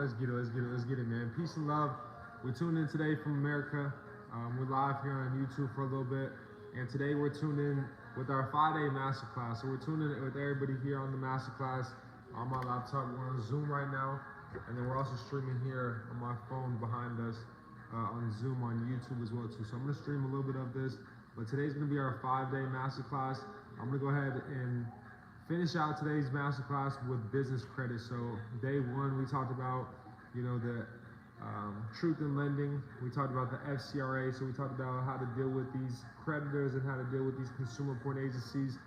Let's get it, man. Peace and love. We're tuned in today from America. We're live here on YouTube for a little bit, and today we're tuned in with our 5-day masterclass. So we're tuned in with everybody here on the masterclass on my laptop. We're on Zoom right now, and then we're also streaming here on my phone behind us on Zoom on YouTube as well too. So I'm going to stream a little bit of this, but today's going to be our 5-day masterclass. I'm going to go ahead and finish out today's masterclass with business credit. So day one, we talked about, the truth in lending. We talked about the FCRA. So we talked about how to deal with these creditors and how to deal with these consumer report agencies,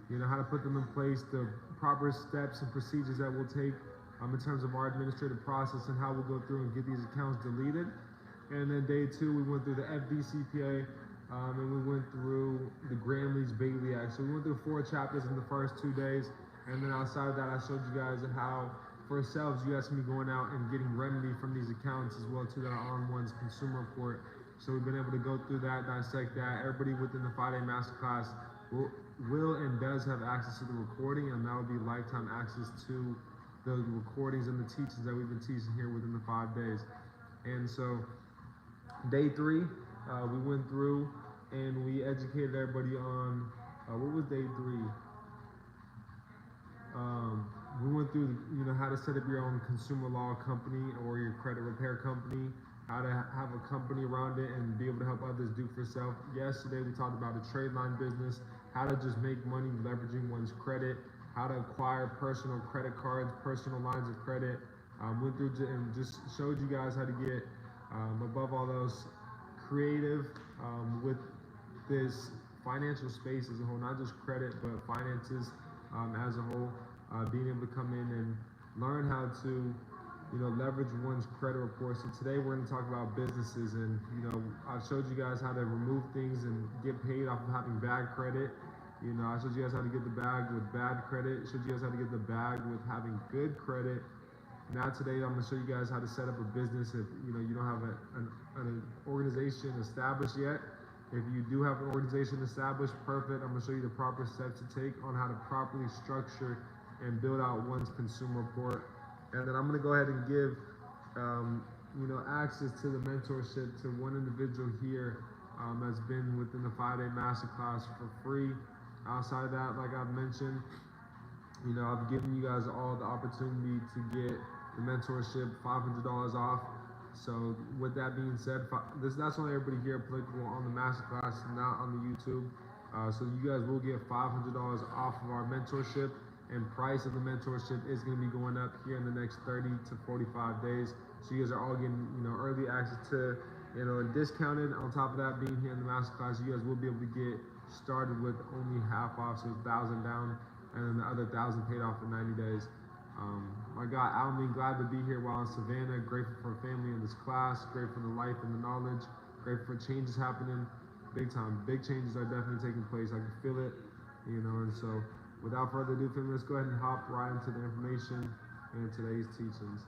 how to put them in place, the proper steps and procedures that we'll take in terms of our administrative process and how we'll go through and get these accounts deleted. And then day two, we went through the FDCPA. And we went through the Gramm-Leach-Bailey Act. So we went through 4 chapters in the first 2 days, and then outside of that, I showed you guys how, for yourselves, you guys can be going out and getting remedy from these accounts as well too that are on one's consumer report. So we've been able to go through that, dissect that. Everybody within the 5-day masterclass will and does have access to the recording, and that will be lifetime access to the recordings and the teachings that we've been teaching here within the 5 days. And so day 3, we went through and we educated everybody on, what was day 3? We went through, how to set up your own consumer law company or your credit repair company, how to have a company around it and be able to help others do for self. Yesterday, we talked about a trade line business, how to just make money leveraging one's credit, how to acquire personal credit cards, personal lines of credit. Went through and just showed you guys how to get, above all those, creative with this financial space as a whole, not just credit, but finances as a whole, being able to come in and learn how to, leverage one's credit report. So today we're going to talk about businesses, and I've showed you guys how to remove things and get paid off of having bad credit. I showed you guys how to get the bag with bad credit. Showed you guys how to get the bag with having good credit. Now today I'm going to show you guys how to set up a business if you don't have an organization established yet. If you do have an organization established, perfect. I'm going to show you the proper steps to take on how to properly structure and build out one's consumer report. And then I'm going to go ahead and give access to the mentorship to one individual here that's been within the 5-day masterclass for free. Outside of that, like I've mentioned, I've given you guys all the opportunity to get the mentorship $500 off. So with that being said, that's only everybody here applicable on the masterclass, not on the YouTube. So you guys will get $500 off of our mentorship, and price of the mentorship is going to be going up here in the next 30 to 45 days. So you guys are all getting early access to and discounted. On top of that, being here in the masterclass, you guys will be able to get started with only half off, so 1,000 down, and then the other 1,000 paid off in 90 days. My God, I'm glad to be here while in Savannah. Grateful for family in this class. Grateful for the life and the knowledge. Grateful for changes happening, big time. Big changes are definitely taking place. I can feel it, And so, without further ado, family, let's go ahead and hop right into the information and today's teachings.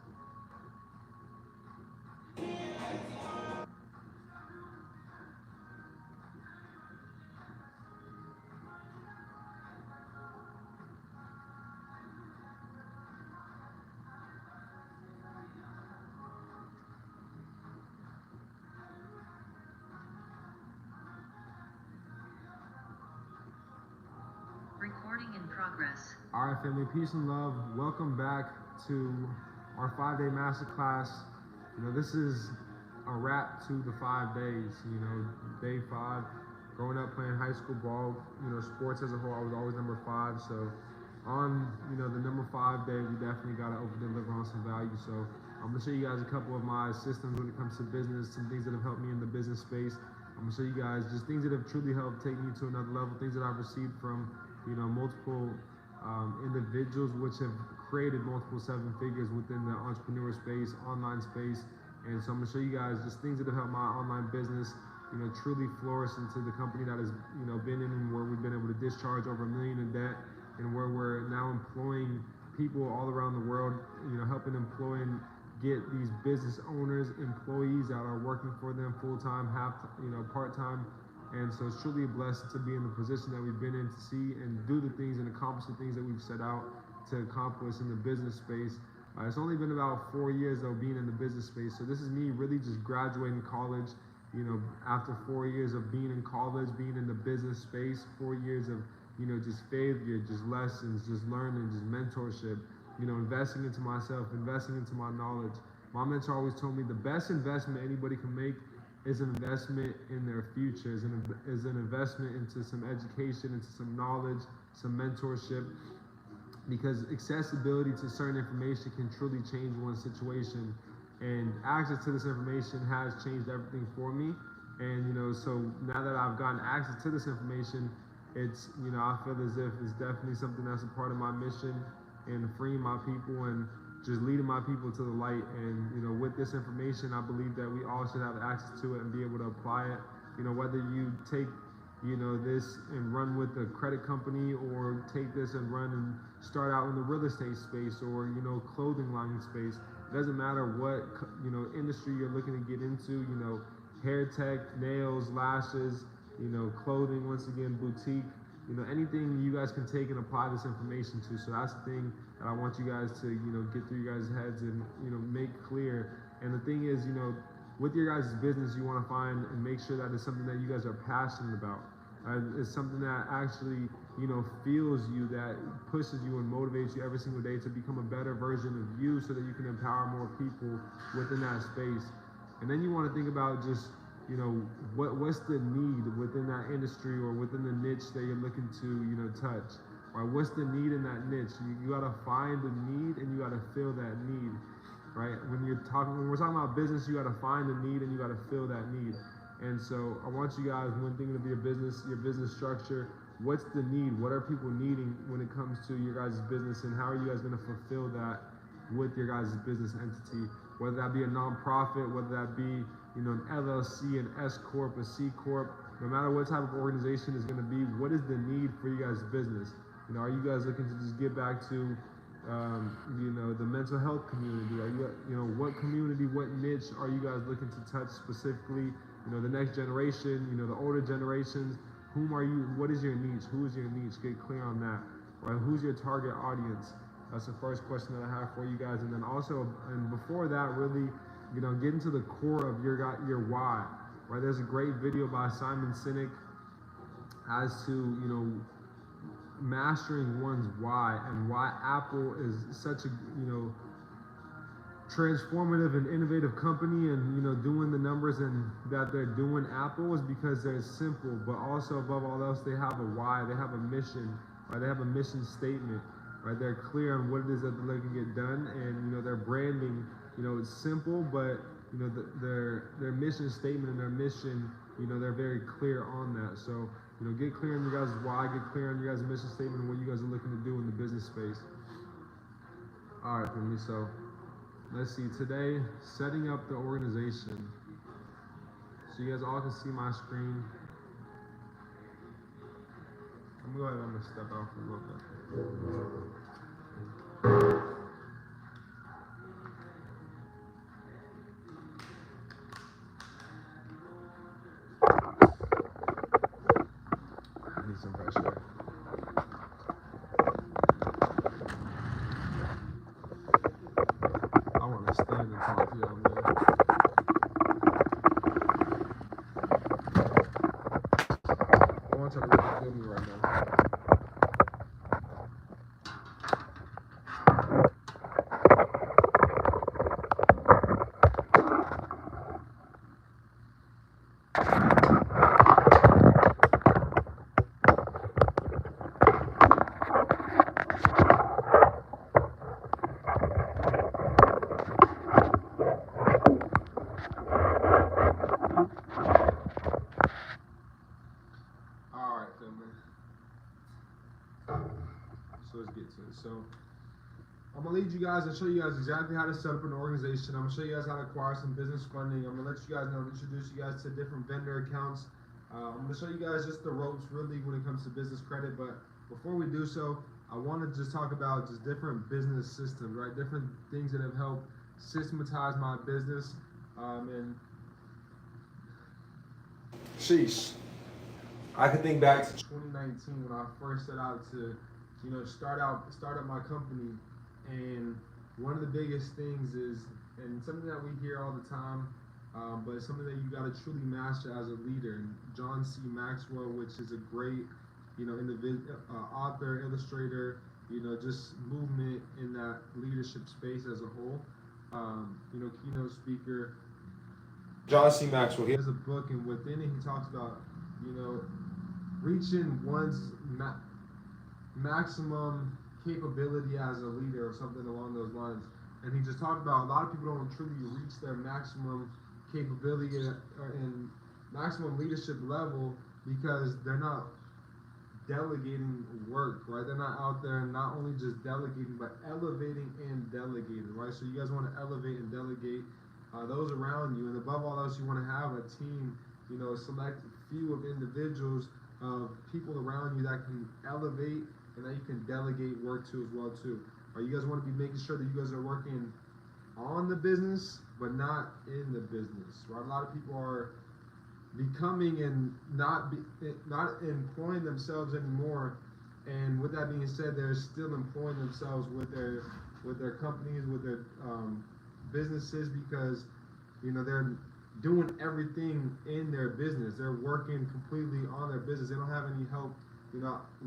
Recording in progress. All right, family, peace and love. Welcome back to our 5-day masterclass. This is a wrap to the 5 days. Day 5, growing up playing high school ball, sports as a whole, I was always number 5. So on, the number 5 day, we definitely got to over deliver on some value. So I'm going to show you guys a couple of my systems when it comes to business, some things that have helped me in the business space. I'm going to show you guys just things that have truly helped take me to another level, things that I've received from multiple individuals which have created multiple 7 figures within the entrepreneur space, online space. And so I'm going to show you guys just things that have helped my online business, truly flourish into the company that has, been in and where we've been able to discharge over $1 million in debt, and where we're now employing people all around the world, helping employ and get these business owners, employees that are working for them full-time, part-time. And so it's truly a blessing to be in the position that we've been in, to see and do the things and accomplish the things that we've set out to accomplish in the business space. It's only been about 4 years though being in the business space. So this is me really just graduating college, after 4 years of being in college, being in the business space, 4 years of, just failure, just lessons, just learning, just mentorship, investing into myself, investing into my knowledge. My mentor always told me the best investment anybody can make is an investment in their future, is an investment into some education, into some knowledge, some mentorship, because accessibility to certain information can truly change one's situation, and access to this information has changed everything for me. And so now that I've gotten access to this information, it's I feel as if it's definitely something that's a part of my mission, and freeing my people and just leading my people to the light. And with this information, I believe that we all should have access to it and be able to apply it. Whether you take this and run with a credit company, or take this and run and start out in the real estate space, or clothing line space. It doesn't matter what industry you're looking to get into. Hair tech, nails, lashes, clothing, once again, boutique. Anything you guys can take and apply this information to. So that's the thing that I want you guys to get through your guys' heads and make clear. And the thing is, with your guys' business, you want to find and make sure that it's something that you guys are passionate about. It's something that actually, fuels you, that pushes you and motivates you every single day to become a better version of you, so that you can empower more people within that space. And then you want to think about just, what's the need within that industry or within the niche that you're looking to, touch. Right? What's the need in that niche? You got to find the need, and you got to fill that need. Right? When we're talking about business, you got to find the need and you got to fill that need. And so I want you guys, when thinking of your business structure, what's the need? What are people needing when it comes to your guys' business, and how are you guys going to fulfill that with your guys' business entity? Whether that be a nonprofit, whether that be an LLC, an S Corp, a C Corp, no matter what type of organization is going to be, what is the need for you guys' business? Are you guys looking to just get back to the mental health community? Are you, what community, what niche are you guys looking to touch specifically? The next generation, the older generations. What is your niche? Who is your niche? Get clear on that, right? Who's your target audience? That's the first question that I have for you guys. And then also, and before that, really, get into the core of your why, right? There's a great video by Simon Sinek as to, mastering one's why, and why Apple is such a transformative and innovative company, and doing the numbers and that they're doing. Apple is because they're simple, but also above all else, they have a why, they have a mission, right? They have a mission statement, right? They're clear on what it is that they're looking to get done, and their branding, it's simple, but their mission statement and their mission, they're very clear on that. So get clear on your guys' why, get clear on your guys' mission statement and what you guys are looking to do in the business space. All right, family, so let's see, today, setting up the organization. So you guys all can see my screen. I'm gonna step out for a little bit. I need some fresh air. I want to stand and talk to y'all, man. I want y'all to really feel me right now. So let's get to it. So I'm gonna lead you guys and show you guys exactly how to set up an organization. I'm gonna show you guys how to acquire some business funding. I'm gonna let you guys know, introduce you guys to different vendor accounts. I'm gonna show you guys just the ropes really when it comes to business credit. But before we do so, I want to just talk about just different business systems, right? Different things that have helped systematize my business. And sheesh, I can think back to 2019 when I first set out to, start up my company, and one of the biggest things is, and something that we hear all the time, but it's something that you got to truly master as a leader. And John C. Maxwell, which is a great, author, illustrator, just movement in that leadership space as a whole. Keynote speaker. John C. Maxwell. He has a book, and within it, he talks about, reaching one's maximum capability as a leader or something along those lines. And he just talked about a lot of people don't truly reach their maximum capability and maximum leadership level because they're not delegating work, right? They're not out there not only just delegating, but elevating and delegating, right? So you guys want to elevate and delegate those around you, and above all else, you want to have a team, a select few of individuals, of people around you that can elevate and that you can delegate work to as well too. You guys want to be making sure that you guys are working on the business, but not in the business, right? A lot of people are becoming and not employing themselves anymore, and with that being said, they're still employing themselves with their companies, with their businesses, because they're doing everything in their business. They're working completely on their business. They don't have any help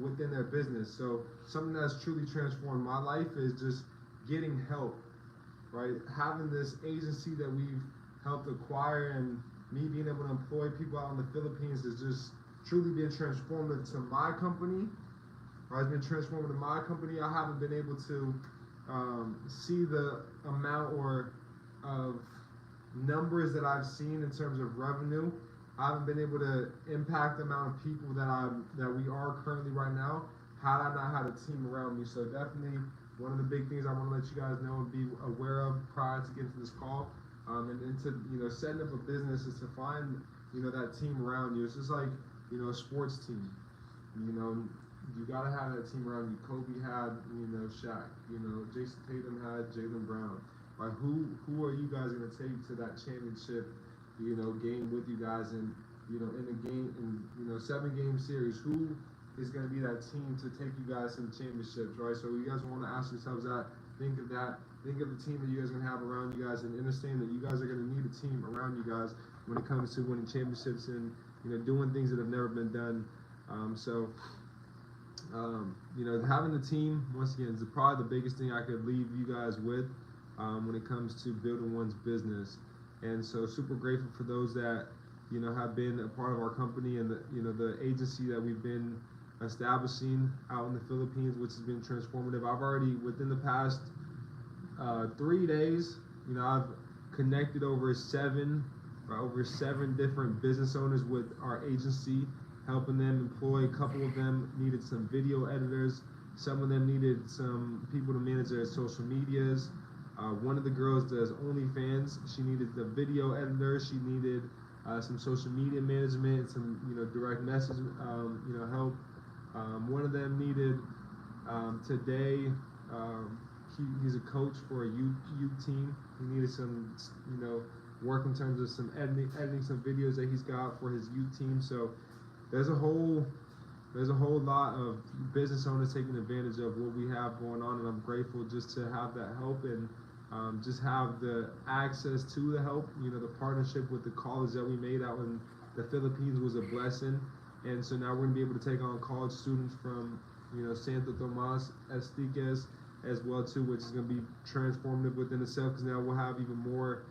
within their business. So something that's truly transformed my life is just getting help, right? Having this agency that we've helped acquire, and me being able to employ people out in the Philippines has just truly been transformative to my company. Right? It's been transformative to my company. I haven't been able to see the amount of numbers that I've seen in terms of revenue. I haven't been able to impact the amount of people that we are currently right now had I not had a team around me. So definitely one of the big things I want to let you guys know and be aware of prior to getting to this call, and to setting up a business, is to find that team around you. It's just like a sports team. You gotta have that team around you. Kobe had Shaq. Jason Tatum had Jaylen Brown. Right? Who are you guys gonna take to that championship game with you guys, and in a game, in 7-game series? Who is going to be that team to take you guys to the championships, right? So you guys want to ask yourselves that. Think of that. Think of the team that you guys are going to have around you guys, and understand that you guys are going to need a team around you guys when it comes to winning championships and doing things that have never been done. Having the team, once again, is probably the biggest thing I could leave you guys with when it comes to building one's business. And so super grateful for those that have been a part of our company, and the agency that we've been establishing out in the Philippines, which has been transformative. I've already, within the past 3 days, I've connected over seven different business owners with our agency, helping them employ. A couple of them needed some video editors. Some of them needed some people to manage their social medias. One of the girls does OnlyFans. She needed the video editor. She needed some social media management, some direct message help. One of them needed today. He's a coach for a youth team. He needed some work in terms of some editing some videos that he's got for his youth team. So there's a whole lot of business owners taking advantage of what we have going on, and I'm grateful just to have that help and just have the access to the help. The partnership with the college that we made out in the Philippines was a blessing, and so now we're going to be able to take on college students from Santo Tomas Estiques as well too, which is going to be transformative within itself, because now we'll have even more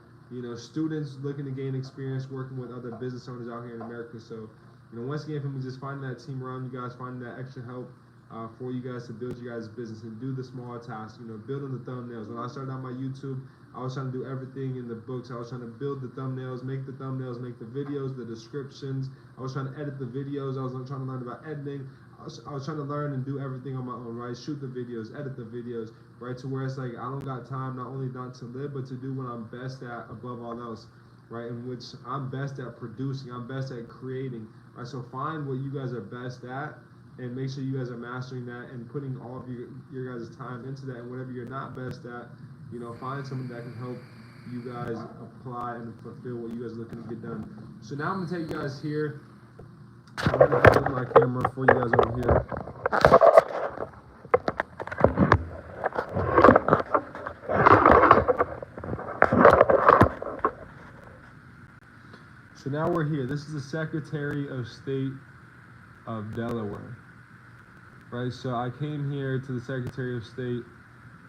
students looking to gain experience working with other business owners out here in America. So once again, for me, just finding that team around you guys, finding that extra help for you guys to build your guys' business and do the small tasks, building the thumbnails. When I started out my YouTube, I was trying to do everything in the books. I was trying to build the thumbnails, make the videos, the descriptions. I was trying to edit the videos. I was trying to learn about editing. I was trying to learn and do everything on my own, right? Shoot the videos, edit the videos, right? To where it's like I don't got time not only not to live, but to do what I'm best at above all else, right? In which I'm best at producing, I'm best at creating, right? So find what you guys are best at, and make sure you guys are mastering that and putting all of your guys' time into that. And whatever you're not best at, find someone that can help you guys apply and fulfill what you guys are looking to get done. So now I'm gonna take you guys here. I'm gonna put my camera for you guys over here. So now we're here. This is the Secretary of State of Delaware, right? So I came here to the Secretary of State,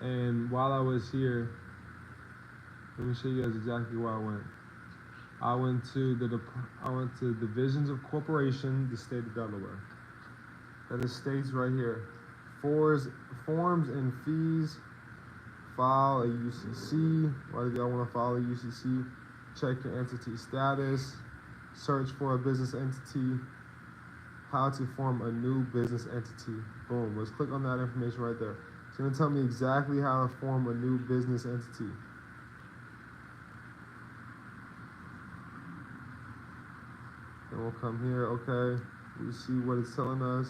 and while I was here, let me show you guys exactly where I went. I went to Divisions of Corporation, the state of Delaware. That is states right here. Forms and fees. File a UCC. Why do y'all want to file a UCC? Check your entity status. Search for a business entity. How to form a new business entity. Boom. Let's click on that information right there. It's going to tell me exactly how to form a new business entity. And we'll come here, okay. We see what it's telling us.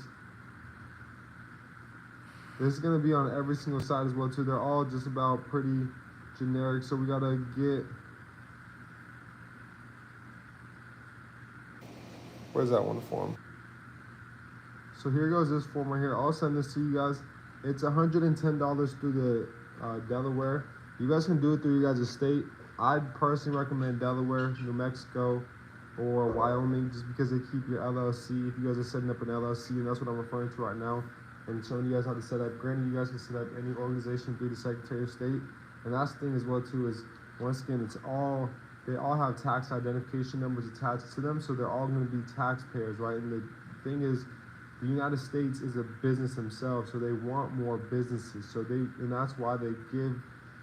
This is gonna be on every single side as well too. They're all just about pretty generic, so we gotta get, where's that one form? So here goes this form right here. I'll send this to you guys. It's $110 through the Delaware. You guys can do it through your guys' state. I'd personally recommend Delaware, New Mexico, or Wyoming, just because they keep your LLC. If you guys are setting up an LLC, and that's what I'm referring to right now, and showing you guys how to set up. Granted, you guys can set up any organization through the Secretary of State. And that's the thing as well too, is once again, they all have tax identification numbers attached to them, so they're all going to be taxpayers, right? And the thing is, the United States is a business themselves, so they want more businesses. And that's why they give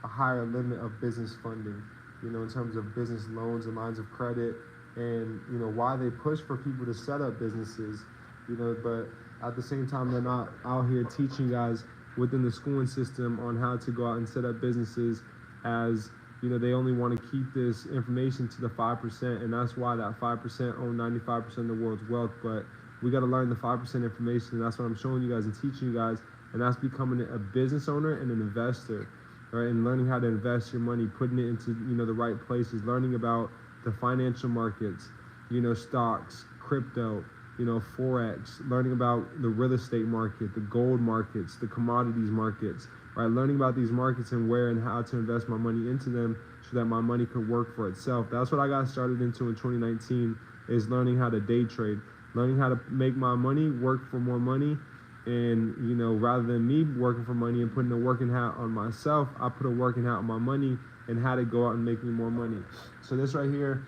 a higher limit of business funding, you know, in terms of business loans and lines of credit, and you know why they push for people to set up businesses, you know. But at the same time, they're not out here teaching guys within the schooling system on how to go out and set up businesses, as you know, they only want to keep this information to the 5%, and that's why that 5% own 95% of the world's wealth. But we got to learn the 5% information, and that's what I'm showing you guys and teaching you guys, and that's becoming a business owner and an investor, right? And learning how to invest your money, putting it into, you know, the right places, learning about the financial markets, you know, stocks, crypto, you know, Forex, learning about the real estate market, the gold markets, the commodities markets, right? Learning about these markets and where and how to invest my money into them so that my money could work for itself. That's what I got started into in 2019, is learning how to day trade, learning how to make my money work for more money. And, you know, rather than me working for money and putting a working hat on myself, I put a working hat on my money and how to go out and make me more money. So this right here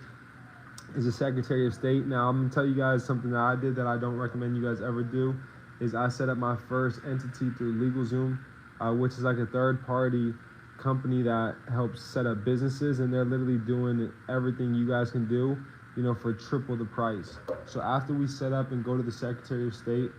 is a Secretary of State. Now, I'm gonna tell you guys something that I did that I don't recommend you guys ever do, is I set up my first entity through LegalZoom, which is like a third-party company that helps set up businesses, and they're literally doing everything you guys can do, you know, for triple the price. So after we set up and go to the Secretary of State,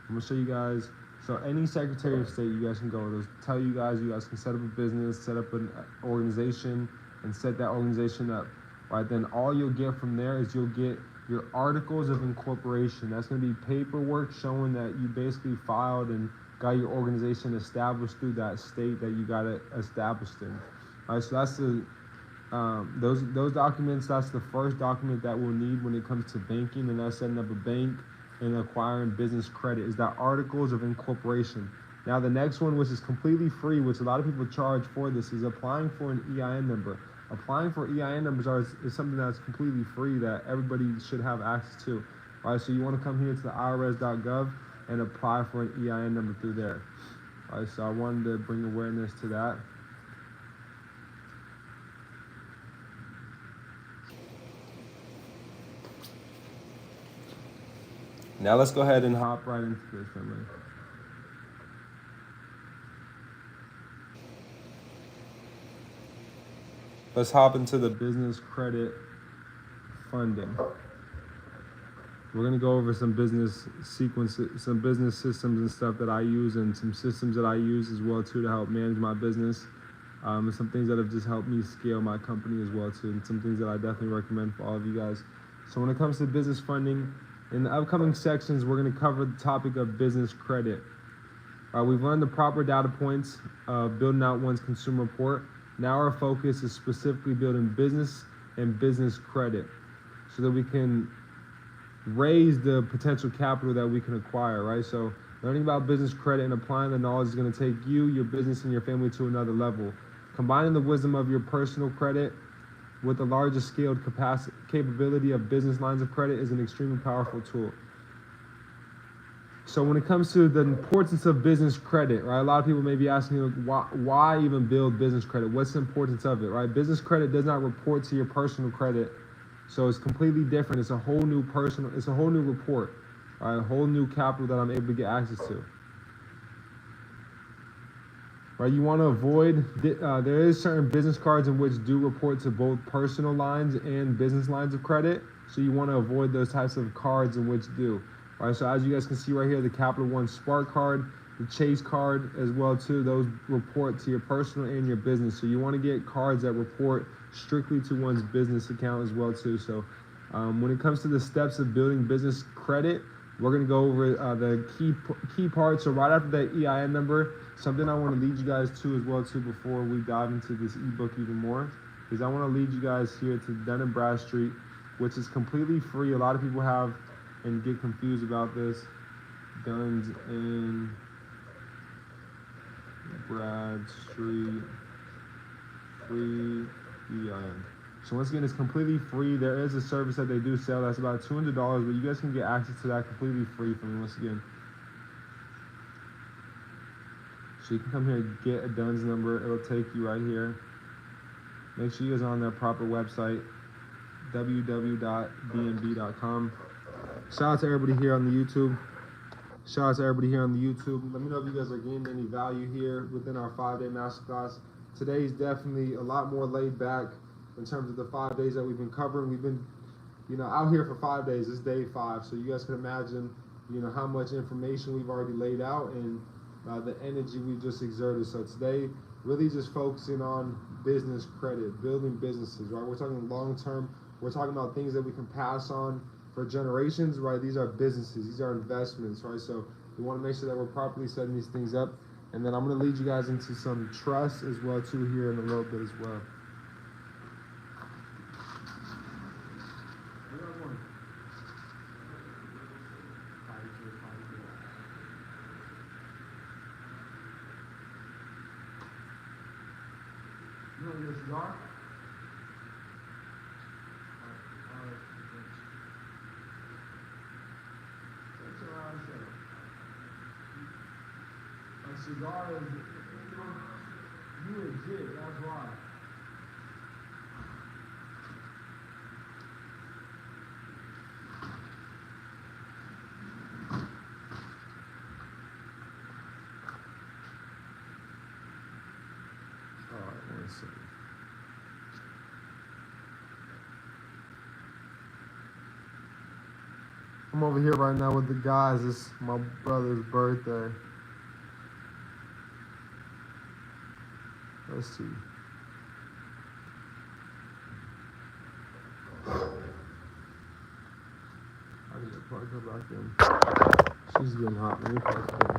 I'm gonna show you guys. So any Secretary of State you guys can go, they'll tell you guys can set up a business, set up an organization, and set that organization up. Right, then all you'll get from there is you'll get your articles of incorporation. That's going to be paperwork showing that you basically filed and got your organization established through that state that you got it established in. All right, so that's the those documents. That's the first document that we'll need when it comes to banking, and that's setting up a bank and acquiring business credit, is that articles of incorporation. Now the next one, which is completely free, which a lot of people charge for this, is applying for an EIN number. Applying for EIN numbers is something that's completely free that everybody should have access to. All right, so you want to come here to the irs.gov and apply for an EIN number through there. All right, so I wanted to bring awareness to that. Now let's go ahead and hop right into this, family. Let's hop into the business credit funding. We're gonna go over some business sequences, some business systems and stuff that I use, and some systems that I use as well too to help manage my business. And some things that have just helped me scale my company as well too, and some things that I definitely recommend for all of you guys. So when it comes to business funding, in the upcoming sections, we're gonna cover the topic of business credit. We've learned the proper data points of building out one's consumer report. Now our focus is specifically building business and business credit so that we can raise the potential capital that we can acquire, right? So learning about business credit and applying the knowledge is going to take you, your business, and your family to another level. Combining the wisdom of your personal credit with the largest scaled capability of business lines of credit is an extremely powerful tool. So when it comes to the importance of business credit, right? A lot of people may be asking, why even build business credit? What's the importance of it, right? Business credit does not report to your personal credit, so it's completely different. It's a whole new it's a whole new report, right? A whole new capital that I'm able to get access to. Right, you want to avoid, there is certain business cards in which do report to both personal lines and business lines of credit. So you want to avoid those types of cards in which do. Right, so as you guys can see right here, the Capital One Spark card, the Chase card as well too, those report to your personal and your business. So you want to get cards that report strictly to one's business account as well too. So when it comes to the steps of building business credit, we're going to go over the key parts. So right after that EIN number, something I want to lead you guys to as well too before we dive into this ebook even more is I want to lead you guys here to Dun & Bradstreet, which is completely free. A lot of people have and get confused about this. Dun & Bradstreet free EIN. So once again, it's completely free. There is a service that they do sell that's about $200, but you guys can get access to that completely free from me once again. So you can come here and get a DUNS number. It'll take you right here. Make sure you guys are on their proper website, www.dnb.com. Shout out to everybody here on the YouTube. Shout out to everybody here on the YouTube. Let me know if you guys are getting any value here within our 5-day masterclass. Today's definitely a lot more laid back in terms of the 5 days that we've been covering. We've been, out here for 5 days. This is day 5, so you guys can imagine, how much information we've already laid out and the energy we just exerted. So today, really just focusing on business credit, building businesses, right? We're talking long term. We're talking about things that we can pass on for generations, right? These are businesses. These are investments, right? So we want to make sure that we're properly setting these things up. And then I'm going to lead you guys into some trust as well too here in a little bit as well. You want your cigar? A cigar is, you legit, that's why. Alright, 1 second. I'm over here right now with the guys. It's my brother's birthday. Let's see. I need to plug her back in. She's getting hot. Let me plug her in.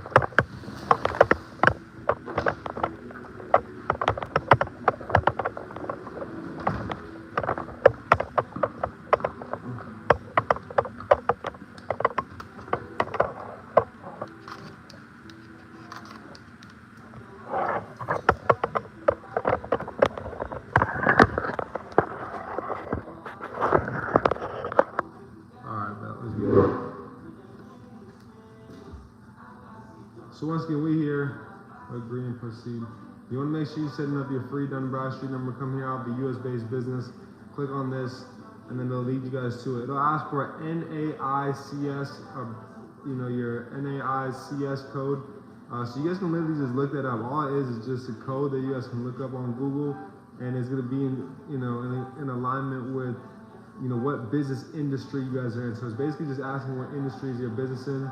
So once again, we here, agree and proceed. You want to make sure you're setting up your free Dun & Bradstreet number. Come here, I'll be US-based business. Click on this, and then they'll lead you guys to it. It'll ask for an NAICS, your NAICS code. So you guys can literally just look that up. All it is just a code that you guys can look up on Google, and it's going to be in alignment with what business industry you guys are in. So it's basically just asking what industry is your business in,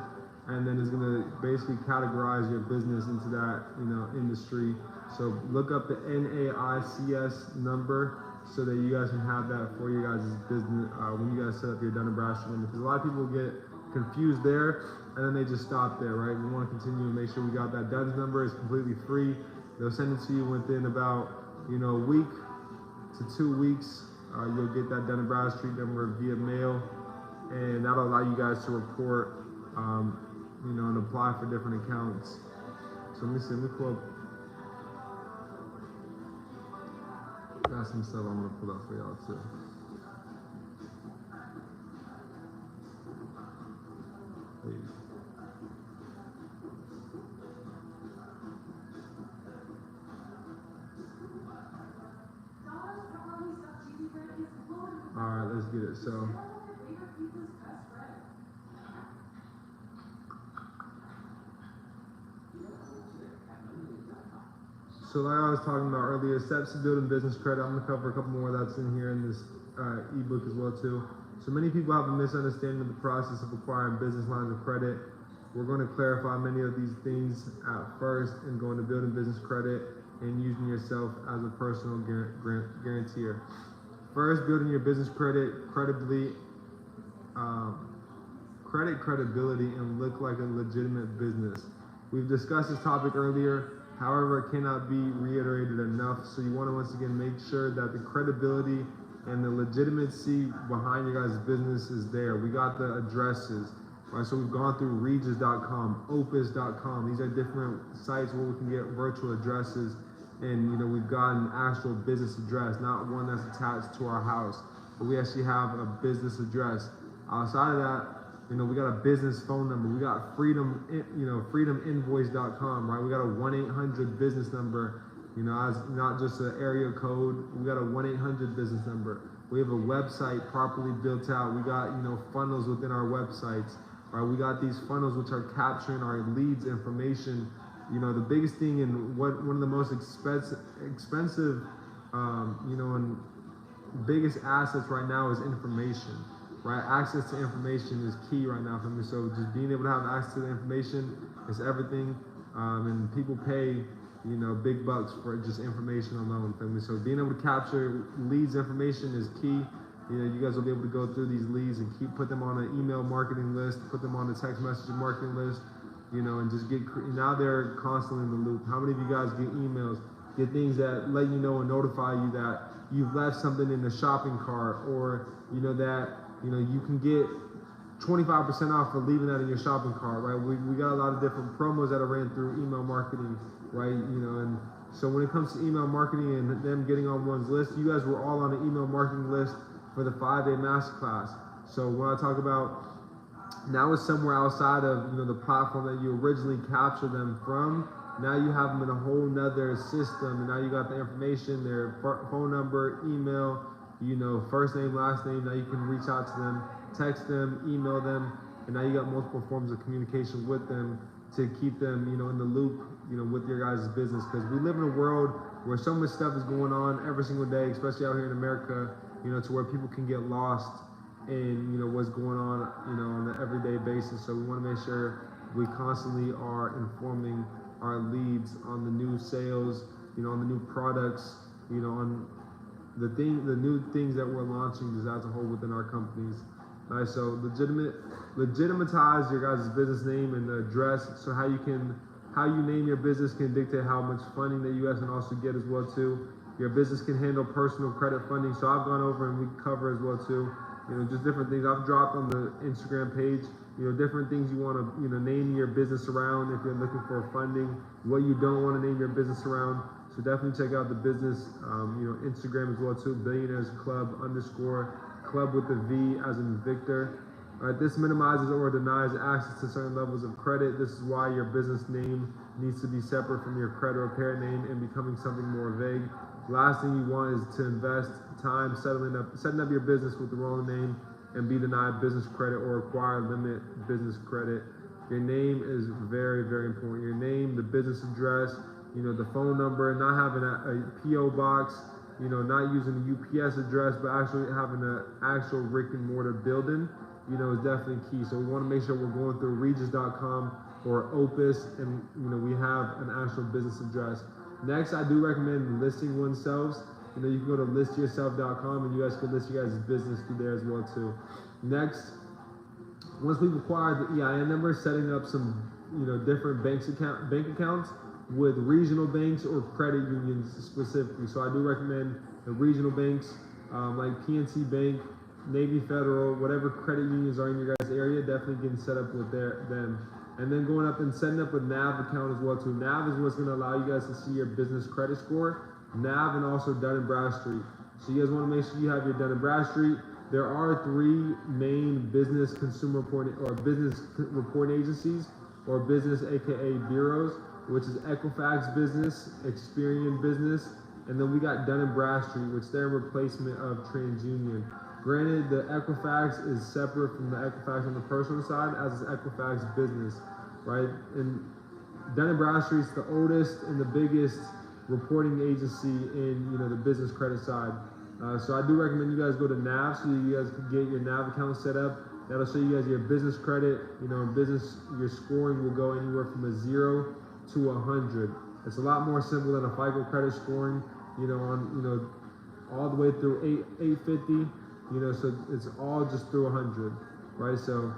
and then it's gonna basically categorize your business into that industry. So look up the NAICS number so that you guys can have that for your guys' business when you guys set up your Dun & Bradstreet number. Because a lot of people get confused there and then they just stop there, right? We want to continue to make sure we got that DUNS number. It's completely free. They'll send it to you within about a week to 2 weeks. You'll get that Dun & Bradstreet number via mail, and that'll allow you guys to report and apply for different accounts. So let me pull up. got some stuff I'm gonna pull up for y'all too. All right, let's get it. So like I was talking about earlier, steps to building business credit. I'm gonna cover a couple more that's in here in this ebook as well too. So many people have a misunderstanding of the process of acquiring business lines of credit. We're going to clarify many of these things at first and go into building business credit and using yourself as a personal guarantor. First, building your business credit credibility and look like a legitimate business. We've discussed this topic earlier. However, it cannot be reiterated enough. So you want to once again make sure that the credibility and the legitimacy behind your guys' business is there. We got the addresses, right? So we've gone through Regis.com, Opus.com. These are different sites where we can get virtual addresses, and we've got an actual business address, not one that's attached to our house, but we actually have a business address. Outside of that, we got a business phone number. We got freedominvoice.com, right? We got a 1-800 business number, as not just an area code. We got a 1-800 business number. We have a website properly built out. We got, funnels within our websites, right? We got these funnels which are capturing our leads information. The biggest thing and one of the most expensive, and biggest assets right now is information. Right, access to information is key right now for me. So just being able to have access to the information is everything, and people pay, big bucks for just information alone for me. So being able to capture leads information is key. You guys will be able to go through these leads and put them on an email marketing list, put them on a text message marketing list, and just now they're constantly in the loop. How many of you guys get emails, get things that let you know and notify you that you've left something in the shopping cart, or that you can get 25% off for leaving that in your shopping cart, right? We got a lot of different promos that are ran through email marketing, right? And so when it comes to email marketing and them getting on one's list, you guys were all on the email marketing list for the 5-day masterclass. So when I talk about now it's somewhere outside of the platform that you originally captured them from, now you have them in a whole nother system, and now you got the information, their phone number, email, first name, last name. Now you can reach out to them, text them, email them, and now you got multiple forms of communication with them to keep them, in the loop, with your guys' business. Because we live in a world where so much stuff is going on every single day, especially out here in America, to where people can get lost in, what's going on, on an everyday basis. So we want to make sure we constantly are informing our leads on the new sales, on the new products, on the new things that we're launching just as a whole within our companies. All right, so legitimatize your guys' business name and the address. So how you name your business can dictate how much funding that you guys can also get as well too. Your business can handle personal credit funding. So I've gone over and we cover as well too. Just different things I've dropped on the Instagram page. Different things you want to name your business around if you're looking for funding. What you don't want to name your business around. So definitely check out the business, Instagram as well too, Billionairesclub with the V as in Victor. All right, this minimizes or denies access to certain levels of credit. This is why your business name needs to be separate from your credit or parent name and becoming something more vague. Last thing you want is to invest time setting up your business with the wrong name and be denied business credit or acquire limit business credit. Your name is very, very important. Your name, the business address, the phone number, not having a P.O. box, not using a UPS address, but actually having an actual brick and mortar building, is definitely key. So we want to make sure we're going through Regis.com or Opus, and we have an actual business address. Next, I do recommend listing oneself. You can go to listyourself.com and you guys can list your guys' business through there as well too. Next, once we've acquired the EIN number, setting up some different bank accounts with regional banks or credit unions specifically. So I do recommend the regional banks like PNC Bank, Navy Federal, whatever credit unions are in your guys' area, definitely getting set up with them. And then going up and setting up a NAV account as well too. NAV is what's going to allow you guys to see your business credit score. NAV and also Dun & Bradstreet. So you guys want to make sure you have your Dun & Bradstreet. There are 3 main business consumer reporting or business reporting agencies or business aka bureaus, which is Equifax Business, Experian Business, and then we got Dun & Bradstreet, which they're a replacement of TransUnion. Granted, the Equifax is separate from the Equifax on the personal side, as is Equifax Business, right? And Dun & Bradstreet's the oldest and the biggest reporting agency in the business credit side. So I do recommend you guys go to NAV so you guys can get your NAV account set up. That'll show you guys your business credit. Business, your scoring will go anywhere from a 0 to 100. It's a lot more simple than a FICO credit scoring, all the way through 850. So it's all just through 100, right? So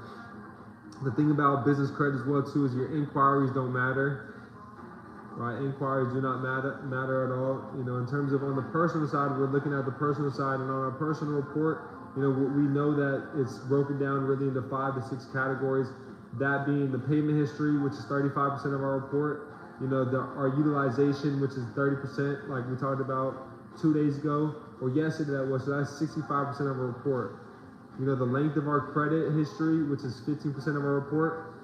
the thing about business credit as well too is your inquiries don't matter, right? Inquiries do not matter at all. In terms of on the personal side, we're looking at the personal side, and on our personal report, we know that it's broken down really into 5 to 6 categories. That being the payment history, which is 35% of our report. Our utilization, which is 30%, like we talked about 2 days ago, or yesterday that was, so that's 65% of our report. The length of our credit history, which is 15% of our report,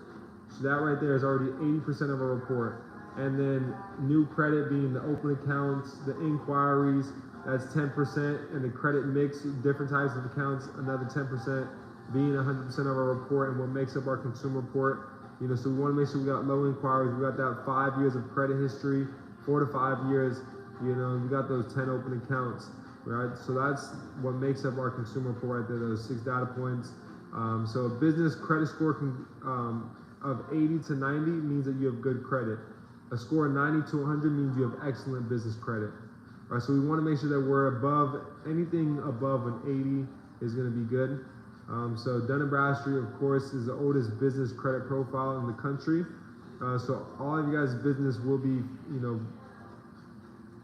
so that right there is already 80% of our report. And then new credit being the open accounts, the inquiries, that's 10%, and the credit mix, different types of accounts, another 10%, being 100% of our report, and what makes up our consumer report. So we want to make sure we got low inquiries, we got that 5 years of credit history, 4 to 5 years, we got those 10 open accounts, right? So that's what makes up our consumer report right there, those 6 data points. So a business credit score of 80 to 90 means that you have good credit. A score of 90 to 100 means you have excellent business credit. All right, so we want to make sure that we're above, anything above an 80 is going to be good. So Dun & Bradstreet, of course, is the oldest business credit profile in the country. So all of you guys' business will be,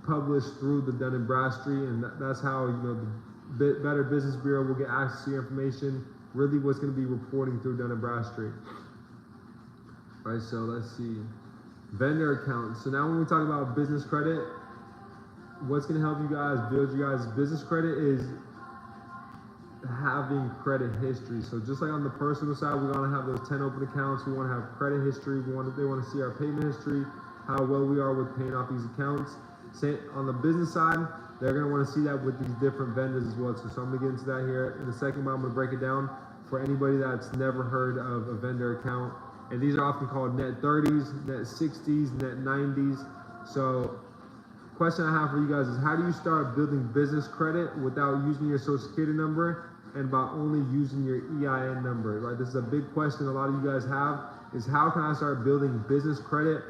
published through the Dun & Bradstreet, and that's how, the Better Business Bureau will get access to your information. Really what's going to be reporting through Dun & Bradstreet. All right, so let's see. Vendor accounts. So now when we talk about business credit, what's going to help you guys build your guys' business credit is having credit history. So just like on the personal side, we want to have those 10 open accounts. We want to have credit history. They want to see our payment history, how well we are with paying off these accounts. On the business side, they're going to want to see that with these different vendors as well. So I'm going to get into that here in a second, but I'm going to break it down for anybody that's never heard of a vendor account. And these are often called net 30s, net 60s, net 90s. So question I have for you guys is, how do you start building business credit without using your social security number and by only using your EIN number, right? This is a big question a lot of you guys have, is how can I start building business credit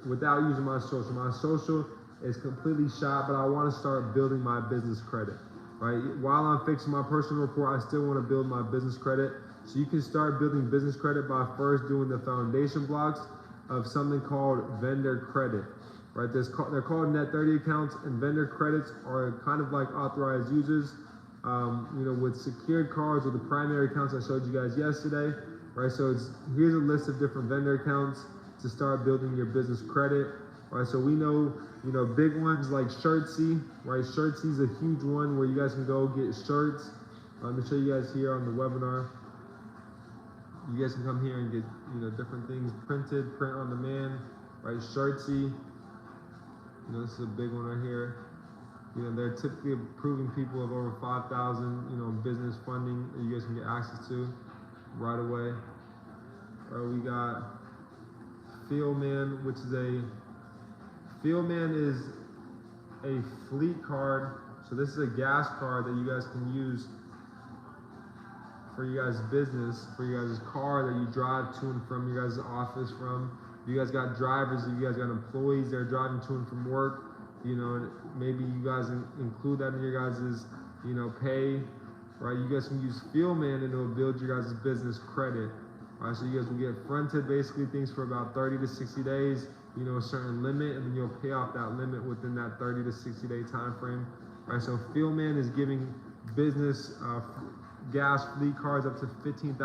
without using my social? My social is completely shot, but I want to start building my business credit, right? While I'm fixing my personal report, I still want to build my business credit. So you can start building business credit by first doing the foundation blocks of something called vendor credit, right? They're called net 30 accounts, and vendor credits are kind of like authorized users, with secured cards or the primary accounts I showed you guys yesterday, right? So here's a list of different vendor accounts to start building your business credit, right? So we know, big ones like Shirtsy, right? Shirtsy's a huge one where you guys can go get shirts. Let me show you guys here on the webinar. You guys can come here and get, different things printed, print on demand, right? Shirtsy, this is a big one right here. They're typically approving people of over 5,000, business funding that you guys can get access to right away. We got Fieldman, which is Fieldman is a fleet card. So this is a gas card that you guys can use for your guys' business, for your guys' car that you drive to and from your guys' office from. If you guys got drivers, if you guys got employees that are driving to and from work, maybe you guys include that in your guys' pay, right? You guys can use Fieldman and it'll build your guys' business credit. Right, so you guys will get fronted basically things for about 30 to 60 days, a certain limit, and then you'll pay off that limit within that 30 to 60 day time frame. Right, so Fieldman is giving business gas fleet cards up to $15,000.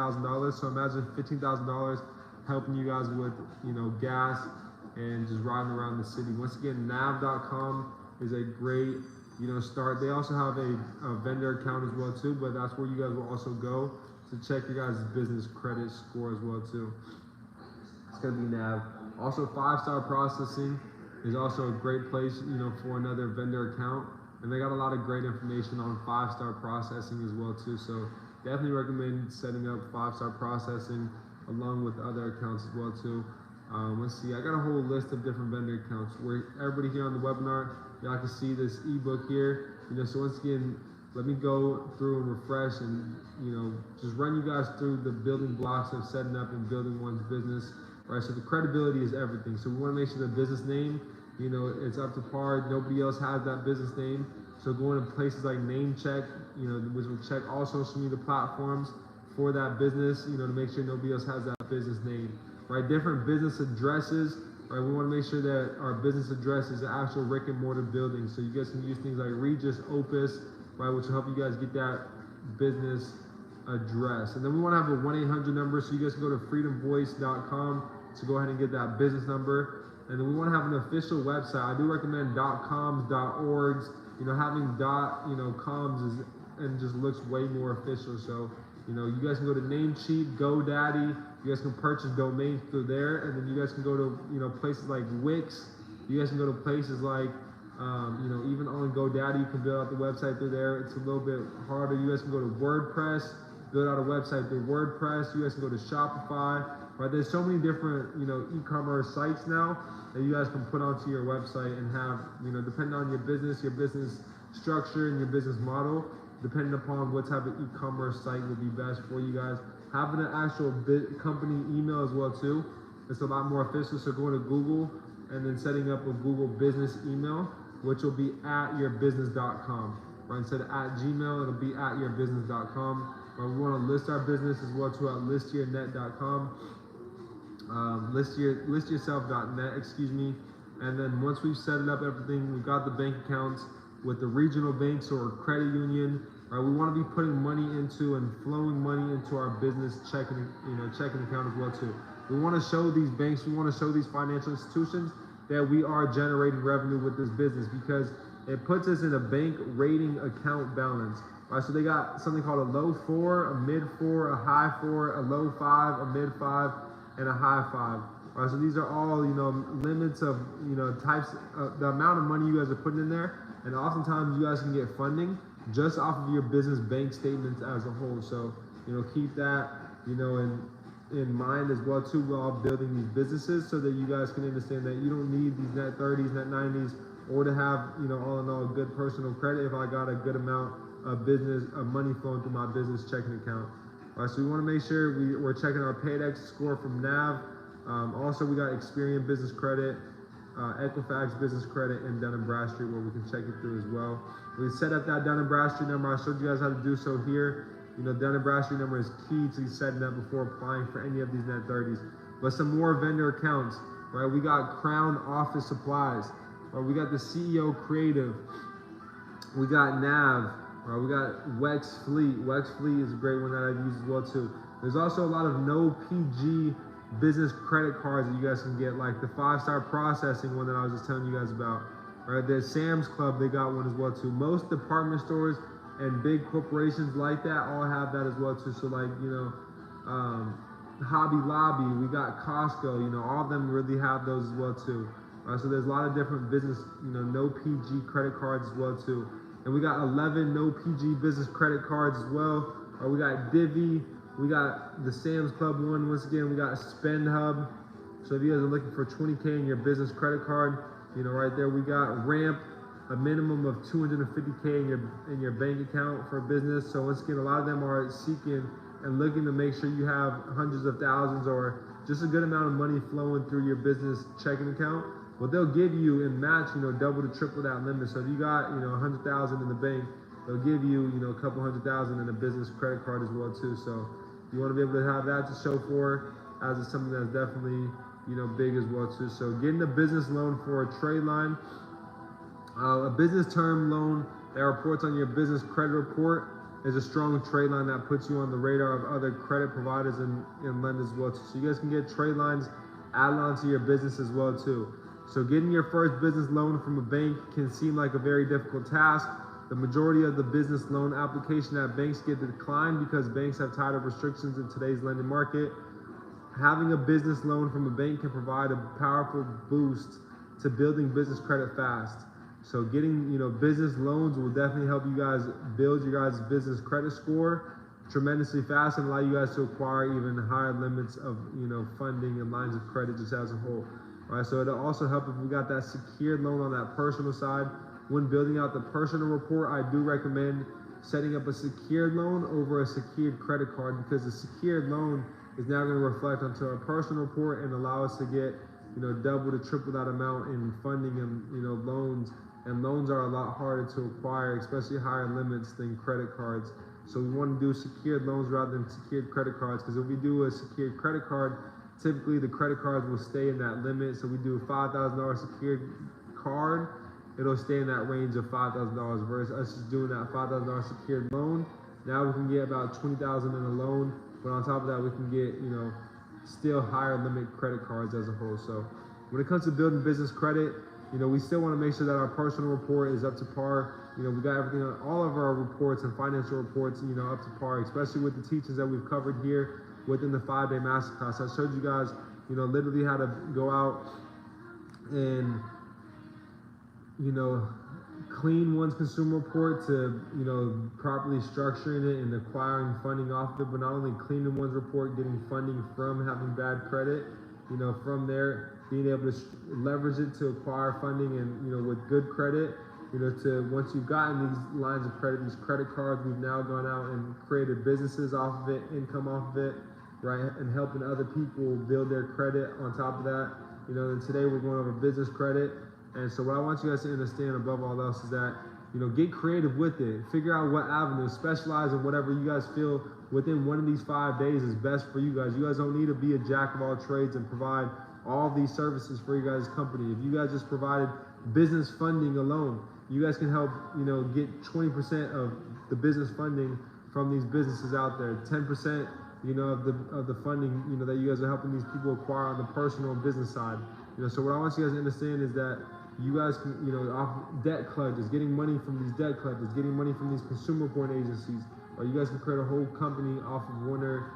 So imagine $15,000 helping you guys with gas and just riding around the city. Once again, nav.com is a great, start. They also have a vendor account as well too, but that's where you guys will also go to check your guys' business credit score as well too. It's gonna be NAV. Also, 5-star processing is also a great place, for another vendor account. And they got a lot of great information on 5-star processing as well too. So definitely recommend setting up 5-star processing along with other accounts as well too. Let's see, I got a whole list of different vendor accounts where everybody here on the webinar, y'all can see this ebook here. So once again, let me go through and refresh and, just run you guys through the building blocks of setting up and building one's business, right? So the credibility is everything. So we want to make sure the business name, it's up to par. Nobody else has that business name. So going to places like NameCheck, which will check all social media platforms for that business, to make sure nobody else has that business name, right? Different business addresses, right? We want to make sure that our business address is an actual brick and mortar building. So you guys can use things like Regis, Opus, right, which will help you guys get that business address. And then we want to have a 1-800 number, so you guys can go to freedomvoice.com to go ahead and get that business number. And then we want to have an official website. I do recommend .coms, .orgs. Having .coms is and just looks way more official. So you guys can go to Namecheap, GoDaddy. You guys can purchase domains through there, and then you guys can go to places like Wix. You guys can go to places like even on GoDaddy, you can build out the website through there. It's a little bit harder. You guys can go to WordPress, build out a website through WordPress. You guys can go to Shopify. Right, there's so many different e-commerce sites now that you guys can put onto your website and have depending on your business structure and your business model, depending upon what type of e-commerce site will be best for you guys. Having an actual company email as well too, it's a lot more official. So going to Google and then setting up a Google business email, which will be at yourbusiness.com. Right, instead of at Gmail, it'll be at yourbusiness.com. Right, we want to list our business as well too at listyournet.com. listyourself.net, excuse me. And then once we've set it up, everything, we've got the bank accounts with the regional banks or credit union. Right, we want to be putting money into and flowing money into our business checking account as well too. We want to show these banks, we want to show these financial institutions that we are generating revenue with this business, because it puts us in a bank rating account balance. Right, so they got something called a low 4, a mid 4, a high 4, a low 5, a mid 5, and a high 5. Right, so these are all limits of types of the amount of money you guys are putting in there, and oftentimes you guys can get funding just off of your business bank statements as a whole. So keep that in mind as well too while building these businesses, so that you guys can understand that you don't need these net 30s, net 90s, or to have all in all good personal credit if I got a good amount of money flowing through my business checking account. All right, so we want to make sure we're checking our PaidX score from NAV. Also, we got Experian business credit, Equifax business credit, and Dun & Bradstreet, where we can check it through as well. We set up that Dun & Bradstreet number. I showed you guys how to do so here. Dun & Bradstreet number is key to setting up before applying for any of these net 30s. But some more vendor accounts, right? We got Crown Office Supplies. Right? We got the CEO Creative. We got NAV. Right? We got Wex Fleet. Wex Fleet is a great one that I've used as well too. There's also a lot of no PG business credit cards that you guys can get, like the 5-star processing one that I was just telling you guys about. Right? There's Sam's Club, they got one as well too. Most department stores and big corporations like that all have that as well too. So like Hobby Lobby, we got Costco, all of them really have those as well too. So there's a lot of different business, no PG credit cards as well too. And we got 11 no PG business credit cards as well. We got Divvy, we got the Sam's Club one. Once again, we got Spend Hub. So if you guys are looking for 20K in your business credit card, right there we got Ramp, a minimum of 250K in your bank account for a business. So once again, a lot of them are seeking and looking to make sure you have hundreds of thousands or just a good amount of money flowing through your business checking account. Well, they'll give you in match, double to triple that limit. So if you got, 100,000 in the bank, they'll give you, a couple 100,000 in a business credit card as well too. So you want to be able to have that to show for, as it's something that's definitely, big as well too. So getting a business loan for a trade line, a business term loan that reports on your business credit report is a strong trade line that puts you on the radar of other credit providers and lenders as well too. So you guys can get trade lines added on to your business as well too. So getting your first business loan from a bank can seem like a very difficult task. The majority of the business loan application at banks get declined because banks have tighter restrictions in today's lending market. Having a business loan from a bank can provide a powerful boost to building business credit fast. So getting, business loans will definitely help you guys build your guys' business credit score tremendously fast and allow you guys to acquire even higher limits of, funding and lines of credit just as a whole. All right, so it'll also help if we got that secured loan on that personal side. When building out the personal report, I do recommend setting up a secured loan over a secured credit card, because the secured loan is now going to reflect onto our personal report and allow us to get, double to triple that amount in funding and, loans. And loans are a lot harder to acquire, especially higher limits than credit cards. So we want to do secured loans rather than secured credit cards, because if we do a secured credit card, typically the credit cards will stay in that limit. So we do a $5,000 secured card, it'll stay in that range of $5,000 versus us just doing that $5,000 secured loan. Now we can get about $20,000 in a loan, but on top of that we can get, still higher limit credit cards as a whole. So when it comes to building business credit, we still want to make sure that our personal report is up to par. We got everything on all of our reports and financial reports, up to par, especially with the teachings that we've covered here within the 5-day masterclass. I showed you guys, literally how to go out and, clean one's consumer report to, properly structuring it and acquiring funding off of it, but not only cleaning one's report, getting funding from having bad credit, from there, being able to leverage it to acquire funding and, with good credit, to once you've gotten these lines of credit, these credit cards, we've now gone out and created businesses off of it, income off of it, right, and helping other people build their credit on top of that. And today we're going over business credit. And so what I want you guys to understand above all else is that, get creative with it. Figure out what avenue, specialize in whatever you guys feel within one of these 5 days is best for you guys. You guys don't need to be a jack of all trades and provide all of these services for your guys' company. If you guys just provided business funding alone, you guys can help, get 20% of the business funding from these businesses out there, 10%, of the funding, that you guys are helping these people acquire on the personal and business side. So what I want you guys to understand is that you guys can, off debt collectors, getting money from these debt collectors, getting money from these consumer report agencies, or you guys can create a whole company off of one or,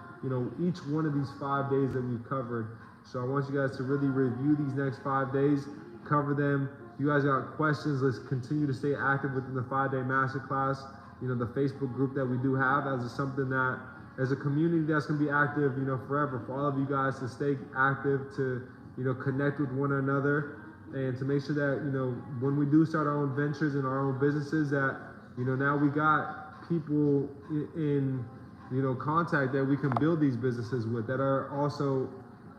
each one of these 5 days that we've covered. So I want you guys to really review these next 5 days, cover them. If you guys got questions, let's continue to stay active within the 5-day masterclass. The Facebook group that we do have as something that, as a community that's going to be active, forever, for all of you guys to stay active, to, connect with one another, and to make sure that, when we do start our own ventures and our own businesses, that, now we got people in, contact that we can build these businesses with, that are also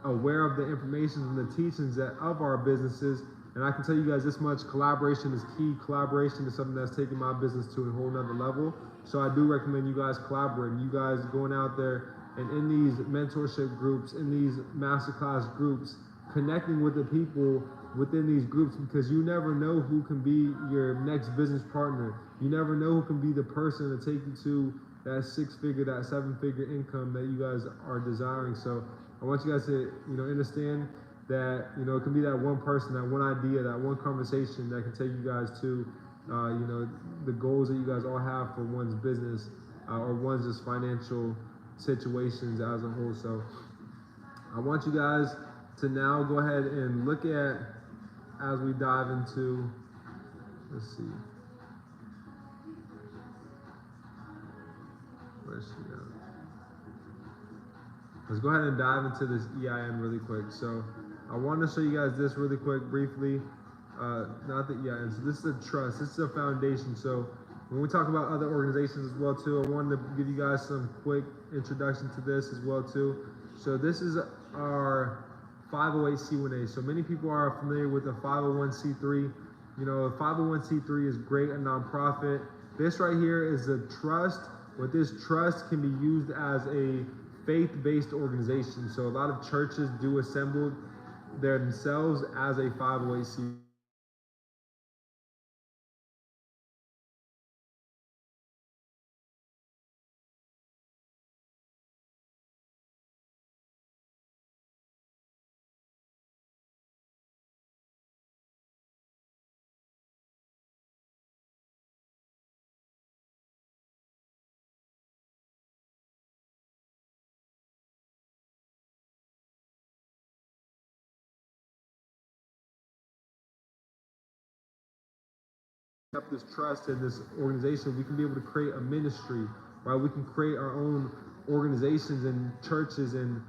aware of the information and the teachings of our businesses. And I can tell you guys this much: collaboration is key. Collaboration is something that's taking my business to a whole nother level. So I do recommend you guys collaborating, you guys going out there and in these mentorship groups, in these masterclass groups, connecting with the people within these groups, because you never know who can be your next business partner. You never know who can be the person to take you to that 6-figure, that 7-figure income that you guys are desiring. So I want you guys to, understand that, it can be that one person, that one idea, that one conversation that can take you guys to, the goals that you guys all have for one's business, or one's just financial situations as a whole. So I want you guys to now go ahead and look at, as we dive into, let's see, where's she at? Let's go ahead and dive into this EIN really quick. So I want to show you guys this really quick, briefly. Not the EIN, so this is a trust, this is a foundation. So when we talk about other organizations as well too, I wanted to give you guys some quick introduction to this as well too. So this is our 508c1a. So many people are familiar with the 501c3. A 501c3 is great, a nonprofit. This right here is a trust, but this trust can be used as a faith-based organization. So a lot of churches do assemble themselves as a 508c3. up this trust in this organization, we can be able to create a ministry, right? We can create our own organizations and churches and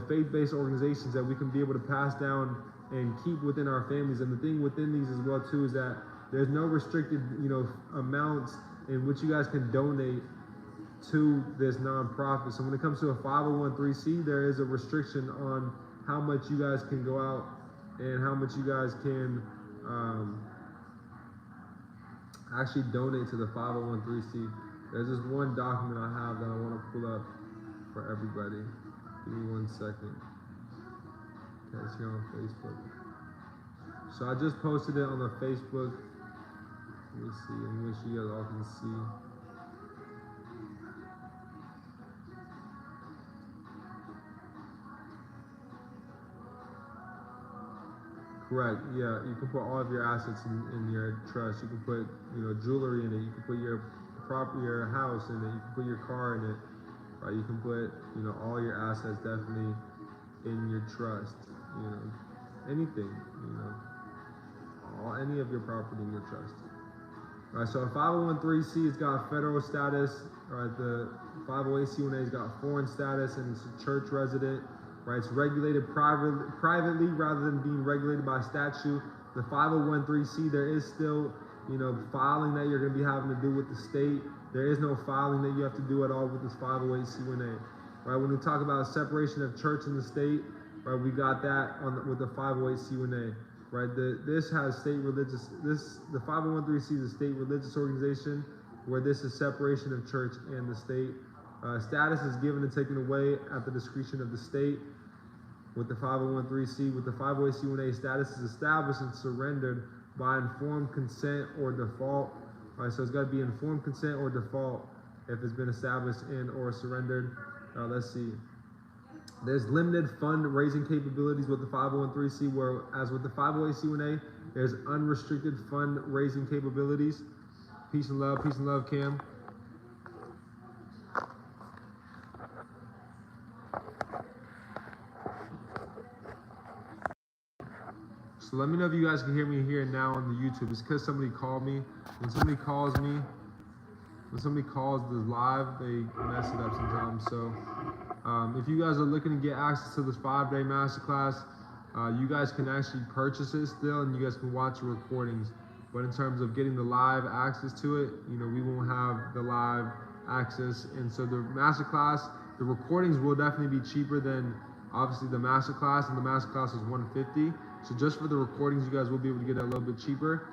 faith-based organizations that we can be able to pass down and keep within our families. And the thing within these as well too is that there's no restricted amounts in which you guys can donate to this nonprofit. So when it comes to a 501c, there is a restriction on how much you guys can go out and how much you guys can actually donate to the 501c. There's this one document I have that I want to pull up for everybody. Give me 1 second. Okay, it's here on Facebook. So I just posted it on the Facebook. Let me see, and make sure you guys all can see. Correct. Yeah, you can put all of your assets in your trust. You can put jewelry in it. You can put your property, your house in it. You can put your car in it. Right. You can put all your assets definitely in your trust. Anything. Any of your property in your trust. All right. So a 501c has got federal status. All right. The 508c1a has got foreign status and it's a church resident. Right, it's regulated privately rather than being regulated by statute. The 501c, there is still, filing that you're going to be having to do with the state. There is no filing that you have to do at all with this 508c1a. Right, when we talk about separation of church and the state, right, we got that with the 508c1a. Right, this has state religious. The 501c is a state religious organization where this is separation of church and the state. Status is given and taken away at the discretion of the state. With the 501c, with the 508c1a, status is established and surrendered by informed consent or default. All right, so it's got to be informed consent or default if it's been established and or surrendered. Let's see. There's limited fundraising capabilities with the 501c, whereas with the 508c1a, there's unrestricted fundraising capabilities. Peace and love, Cam. So let me know if you guys can hear me here now on the YouTube. It's because somebody called me. When somebody calls the live, they mess it up sometimes. So if you guys are looking to get access to this 5-day masterclass, you guys can actually purchase it still, and you guys can watch the recordings. But in terms of getting the live access to it, we won't have the live access. And so the masterclass, the recordings will definitely be cheaper than obviously the masterclass, and the masterclass is $150. So just for the recordings, you guys will be able to get it a little bit cheaper.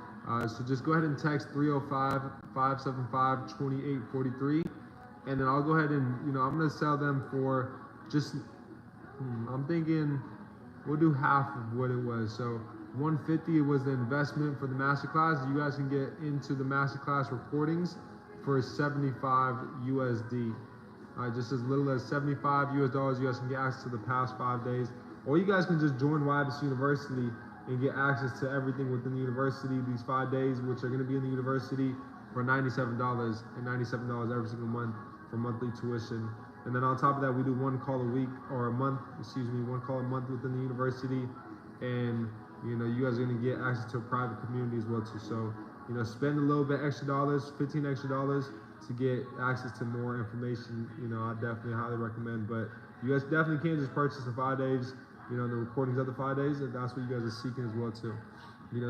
So just go ahead and text 305-575-2843. And then I'll go ahead and, I'm going to sell them for just, I'm thinking we'll do half of what it was. So $150 was the investment for the masterclass. You guys can get into the masterclass recordings for $75 USD. Just as little as $75 US, you guys can get access to the past 5 days. Or you guys can just join YBS University and get access to everything within the university these 5 days, which are going to be in the university for $97 and $97 every single month for monthly tuition. And then on top of that, we do one call a week or a month, one call a month within the university. And you guys are going to get access to a private community as well too. So spend a little bit extra dollars, $15 extra to get access to more information. I definitely highly recommend. But you guys definitely can just purchase the 5 days, the recordings of the 5 days, if that's what you guys are seeking as well too.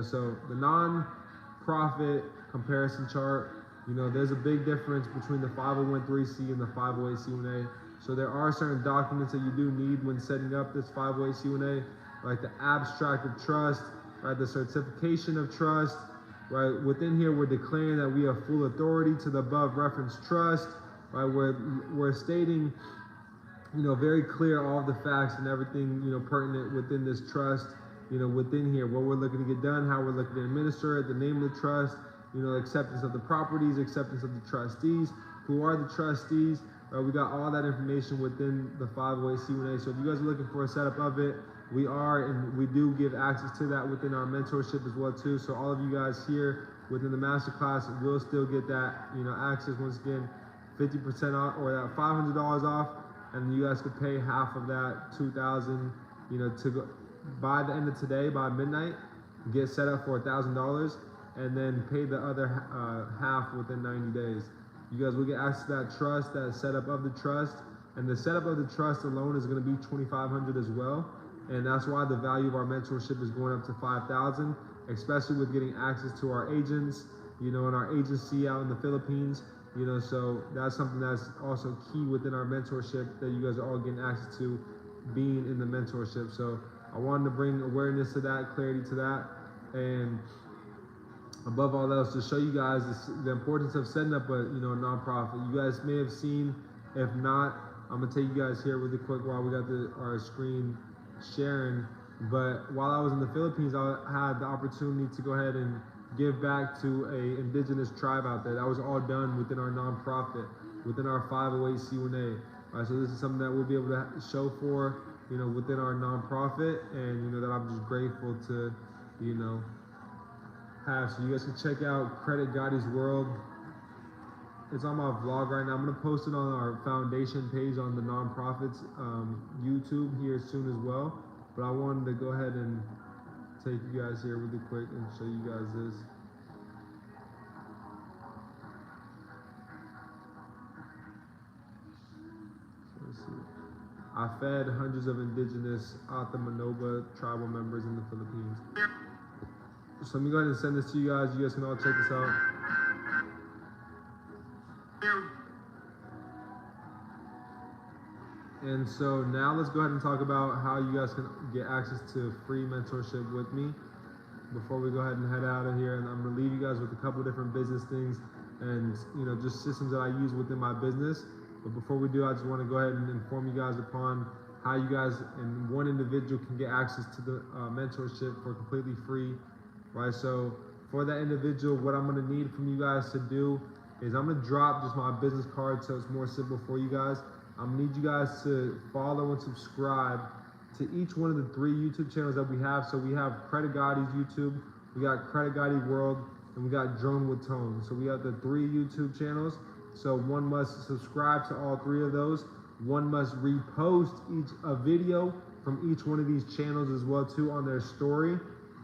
So the non-profit comparison chart, there's a big difference between the 501c and the 508c1a. So there are certain documents that you do need when setting up this 508c1a, like the abstract of trust, right, the certification of trust, right. Within here, we're declaring that we have full authority to the above referenced trust, right. We're stating, very clear all the facts and everything, pertinent within this trust, within here, what we're looking to get done, how we're looking to administer it, the name of the trust, acceptance of the properties, acceptance of the trustees, who are the trustees. We got all that information within the 508c1a. So if you guys are looking for a setup of it, we do give access to that within our mentorship as well too. So all of you guys here within the masterclass will still get that, access. Once again, 50% off, or that $500 off, and you guys could pay half of that $2,000, to go by the end of today, by midnight, get set up for $1,000. and then pay the other half within 90 days. You guys will get access to that trust, that setup of the trust, and the setup of the trust alone is going to be $2,500 as well. And that's why the value of our mentorship is going up to $5,000, especially with getting access to our agents, you know, and our agency out in the Philippines, you know, so that's something that's also key within our mentorship that you guys are all getting access to being in the mentorship. So I wanted to bring awareness to that, clarity to that, and above all else, to show you guys the importance of setting up a a nonprofit. You guys may have seen. If not, I'm gonna take you guys here really quick while we got our screen sharing. But while I was in the Philippines, I had the opportunity to go ahead and give back to a indigenous tribe out there. That was all done within our nonprofit, within our 508c1a. All right, so this is something that we'll be able to show for within our nonprofit, and that I'm just grateful to have. So you guys can check out CreditGotti's World. It's on my vlog right now. I'm gonna post it on our foundation page on the nonprofits YouTube here soon as well. But I wanted to go ahead and take you guys here really quick and show you guys this. So let's see. I fed hundreds of indigenous Atamanoba tribal members in the Philippines. So let me go ahead and send this to you guys. You guys can all check this out. And so now let's go ahead and talk about how you guys can get access to free mentorship with me before we go ahead and head out of here. And I'm gonna leave you guys with a couple different business things and just systems that I use within my business. But before we do, I just want to go ahead and inform you guys upon how you guys and one individual can get access to the mentorship for completely free. Right, so for that individual, what I'm gonna need from you guys to do is I'm gonna drop just my business card so it's more simple for you guys. I'm gonna need you guys to follow and subscribe to each one of the 3 YouTube channels that we have. So we have CreditGotti's YouTube, we got CreditGotti World, and we got Drone with Tone. So we have the 3 YouTube channels. So one must subscribe to all 3 of those. One must repost a video from each one of these channels as well too on their story.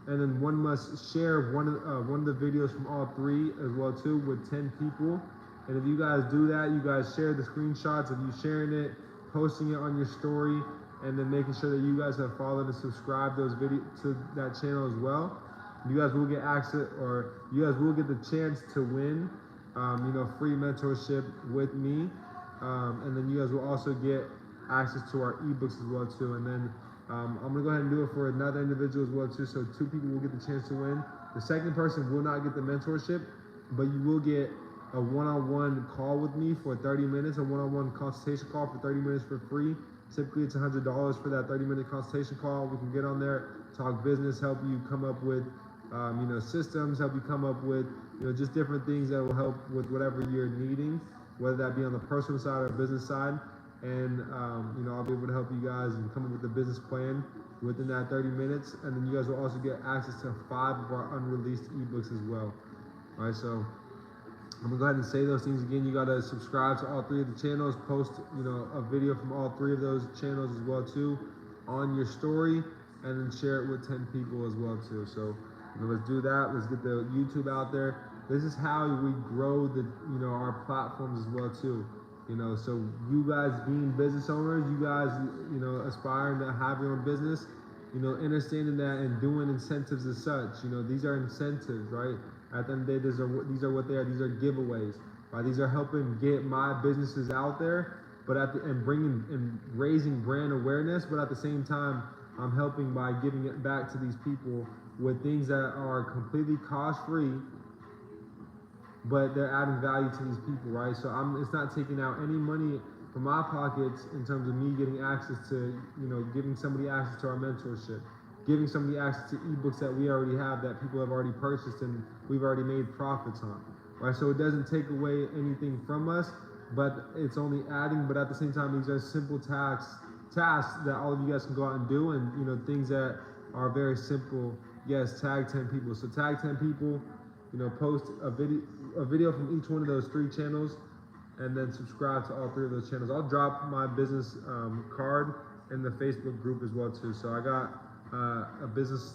And then one must share one of the videos from all 3 as well too with 10 people. And if you guys do that, you guys share the screenshots of you sharing it, posting it on your story, and then making sure that you guys have followed and subscribed those videos to that channel as well. You guys will get access, or you guys will get the chance to win, free mentorship with me. And then you guys will also get access to our ebooks as well too. And then I'm gonna go ahead and do it for another individual as well too. So 2 people will get the chance to win. The second person will not get the mentorship, but you will get a one-on-one call with me for 30 minutes, a one-on-one consultation call for 30 minutes for free. Typically it's $100 for that 30-minute consultation call. We can get on there, talk business, help you come up with systems, help you come up with just different things that will help with whatever you're needing, whether that be on the personal side or business side. And I'll be able to help you guys and come up with a business plan within that 30 minutes. And then you guys will also get access to 5 of our unreleased ebooks as well. All right, so I'm gonna go ahead and say those things again. You gotta subscribe to all 3 of the channels, post a video from all 3 of those channels as well too on your story, and then share it with 10 people as well too. So let's do that. Let's get the YouTube out there. This is how we grow the our platforms as well too. So you guys being business owners, you guys aspiring to have your own business, understanding that and doing incentives as such. These are incentives, right? At the end of the day, these are what they are. These are giveaways, right? These are helping get my businesses out there, but and bringing and raising brand awareness. But at the same time, I'm helping by giving it back to these people with things that are completely cost-free, but they're adding value to these people, right? So it's not taking out any money from my pockets in terms of me getting access to, giving somebody access to our mentorship, giving somebody access to ebooks that we already have that people have already purchased and we've already made profits on, right? So it doesn't take away anything from us, but it's only adding. But at the same time, these are simple tasks that all of you guys can go out and do, and things that are very simple. Yes, tag 10 people. So tag 10 people, post a video from each one of those 3 channels, and then subscribe to all 3 of those channels. I'll drop my business card in the Facebook group as well too. So I got a business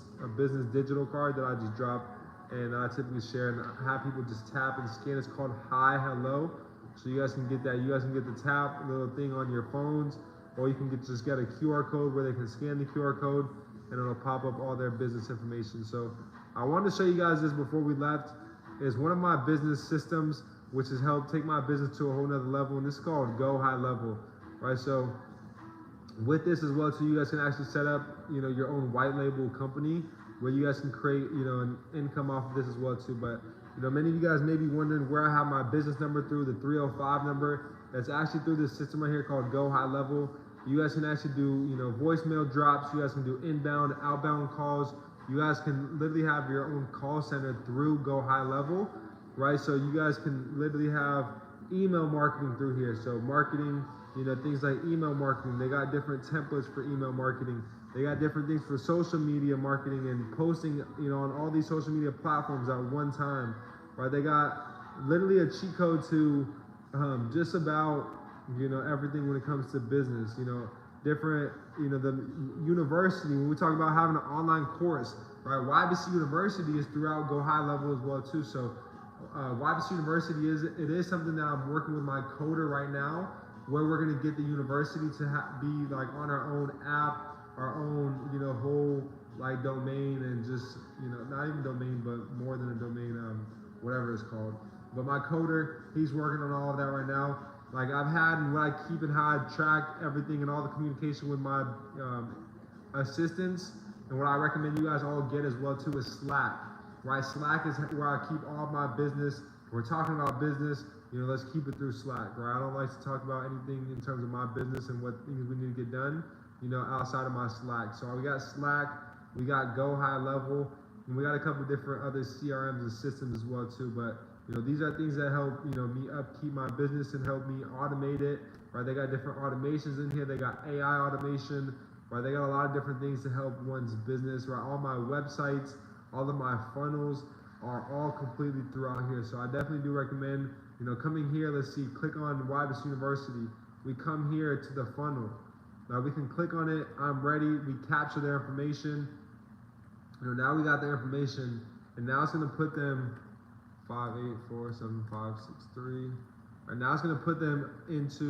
digital card that I just dropped and I typically share and have people just tap and scan. It's called Hi Hello. So you guys can get that. You guys can get the tap little thing on your phones, or you can just get a QR code where they can scan the QR code and it'll pop up all their business information. So I wanted to show you guys this before we left. Is one of my business systems which has helped take my business to a whole nother level, and this is called Go High Level, right? So with this as well too, you guys can actually set up, you know, your own white label company where you guys can create, you know, an income off of this as well too. But you know, many of you guys may be wondering where I have my business number through, the 305 number. That's actually through this system right here called Go High Level. You guys can actually do, you know, voicemail drops. You guys can do inbound, outbound calls. You guys can literally have your own call center through Go High Level, right? So you guys can literally have email marketing through here. So marketing, you know, things like email marketing. They got different templates for email marketing. They got different things for social media marketing and posting, you know, on all these social media platforms at one time, right? They got literally a cheat code to just about, you know, everything when it comes to business, you know, different, you know, the university, when we talk about having an online course, right? YBC University is throughout Go High Level as well too. So YBC University is something that I'm working with my coder right now, where we're going to get the university to be like on our own app, our own, you know, whole like domain, and just, you know, not even domain, but more than a domain, whatever it's called. But my coder, he's working on all of that right now. Like I've had, and what I keep and how I track everything and all the communication with my assistants, and what I recommend you guys all get as well too is Slack, right? Slack is where I keep all of my business. We're talking about business, you know, let's keep it through Slack, right? I don't like to talk about anything in terms of my business and what things we need to get done, you know, outside of my Slack. So we got Slack, we got Go High Level, and we got a couple different other CRMs and systems as well too. But you know, these are things that help, you know, me upkeep my business and help me automate it, right? They got different automations in here. They got AI automation, right? They got a lot of different things to help one's business, right? All my websites, all of my funnels are all completely throughout here. So I definitely do recommend, you know, coming here. Let's see, click on YBC University. We come here to the funnel. Now we can click on it. I'm ready. We capture their information. You know, now we got their information, and now it's going to put them 5847563. And now it's going to put them into